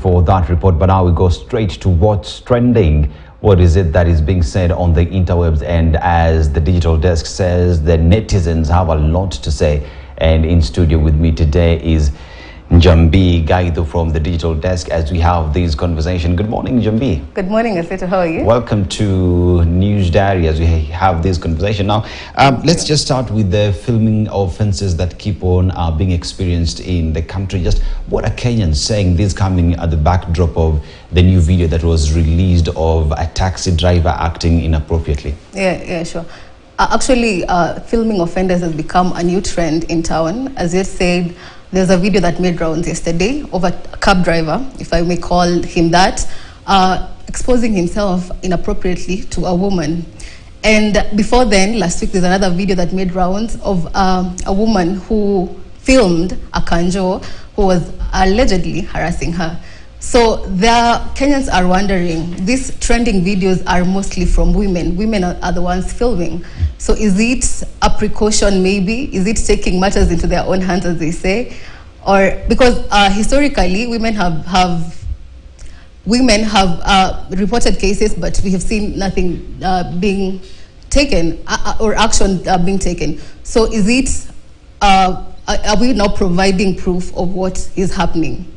for that report, but now we go straight to what's trending. What is it that is being said on the interwebs? And as the digital desk says, the netizens have a lot to say. And in studio with me today is Njambi Gaido from the digital desk as we have this conversation. Good morning, Njambi. Good morning, Aseta. How are you? Welcome to News Diary as we have this conversation. Now, let's just start with the filming offenses that keep on being experienced in the country. Just what are Kenyans saying? This coming at the backdrop of the new video that was released of a taxi driver acting inappropriately. Yeah, sure. Actually, filming offenders has become a new trend in town. As you said, there's a video that made rounds yesterday of a cab driver, if I may call him that, exposing himself inappropriately to a woman. And before then, last week, there's another video that made rounds of a woman who filmed a kanjo who was allegedly harassing her. So Kenyans are wondering, these trending videos are mostly from women. Women are the ones filming. So is it a precaution maybe? Is it taking matters into their own hands, as they say? Or because historically women have reported cases, but we have seen nothing being taken or action being taken. So is it, are we now providing proof of what is happening?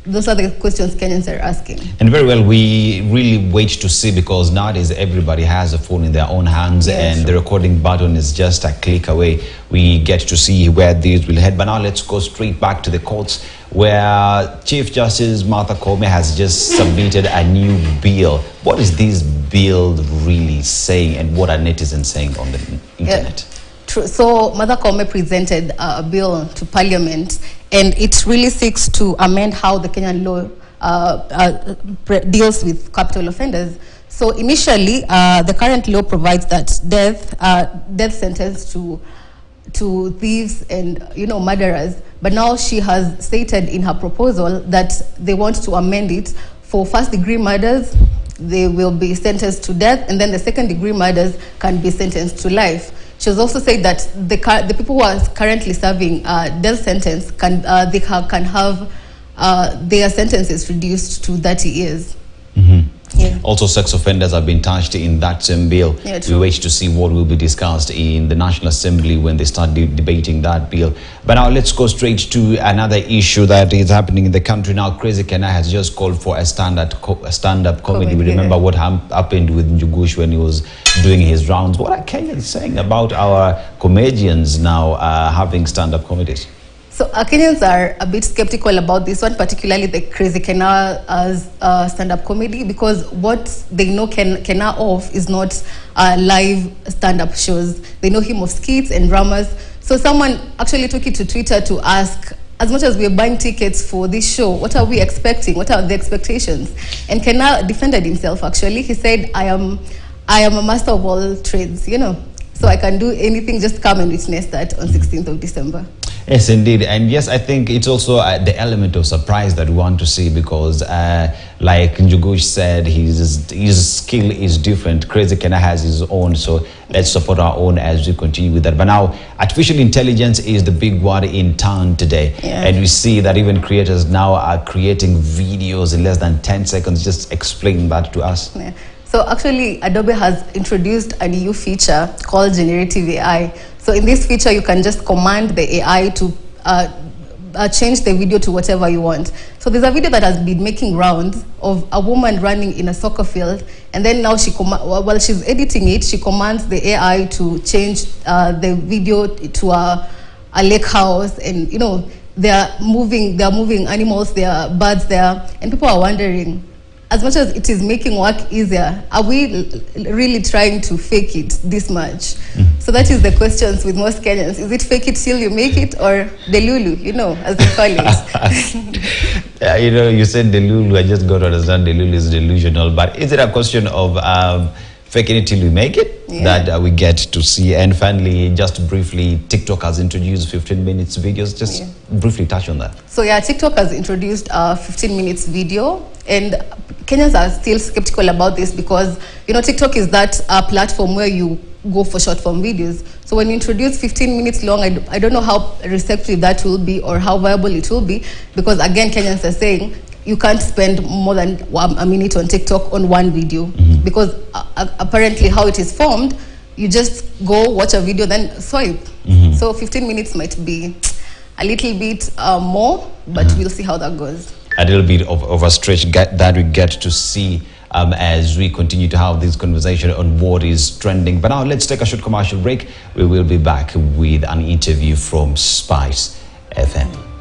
Those are the questions Kenyans are asking. And very well, we really wait to see, because nowadays everybody has a phone in their own hands, and the recording button is just a click away. We get to see where these will head. But now let's go straight back to the courts, where Chief Justice Martha Koome has just submitted a new bill. What is this bill really saying, and what are netizens saying on the internet? So Martha Koome presented a bill to Parliament, and it really seeks to amend how the Kenyan law deals with capital offenders. So initially, the current law provides that death sentence to thieves and murderers. But now she has stated in her proposal that they want to amend it for first-degree murders. They will be sentenced to death, and then the second-degree murders can be sentenced to life. She has also said that the people who are currently serving death sentence can have their sentences reduced to 30 years. Also, sex offenders have been touched in that same bill. We wait to see what will be discussed in the National Assembly when they start debating that bill. But now let's go straight to another issue that is happening in the country now. Crazy Kena has just called for a stand-up comedy. We remember what happened with Njugush when he was doing his rounds. What are Kenyans saying about our comedians now having stand-up comedies? So Kenyans are a bit skeptical about this one, particularly the Crazy Kena as stand-up comedy, because what they know Kena of is not live stand-up shows. They know him of skits and dramas. So someone actually took it to Twitter to ask, as much as we're buying tickets for this show, what are we expecting? What are the expectations? And Kena defended himself, actually. He said, I am a master of all trades, so I can do anything, just come and witness that on 16th of December. Yes, indeed. And yes, I think it's also the element of surprise that we want to see, because like Njugush said, his skill is different. Crazy Kena has his own, so let's support our own as we continue with that. But now, artificial intelligence is the big word in town today. And we see that even creators now are creating videos in less than 10 seconds. Just explain that to us. So actually, Adobe has introduced a new feature called generative AI. So in this feature, you can just command the AI to change the video to whatever you want. So there's a video that has been making rounds of a woman running in a soccer field, and then now while she's editing it, she commands the AI to change the video to a lake house, and there are moving animals, there are birds there, and people are wondering, as much as it is making work easier, are we really trying to fake it this much? So that is the questions with most Kenyans. Is it fake it till you make it, or delulu, as they call it? You said delulu. I just got to understand delulu is delusional. But is it a question of faking it till we make it that we get to see? And finally, just briefly, TikTok has introduced 15 minutes videos. Just briefly touch on that. So TikTok has introduced 15 minutes video, and Kenyans are still skeptical about this because TikTok is that platform where you go for short form videos. So when you introduce 15 minutes long, I don't know how receptive that will be or how viable it will be, because again, Kenyans are saying, you can't spend more than a minute on TikTok on one video, because apparently how it is formed, you just go watch a video, then swipe. So 15 minutes might be a little bit more, but we'll see how that goes. A little bit of a stretch that we get to see as we continue to have this conversation on what is trending. But now let's take a short commercial break. We will be back with an interview from Spice FM.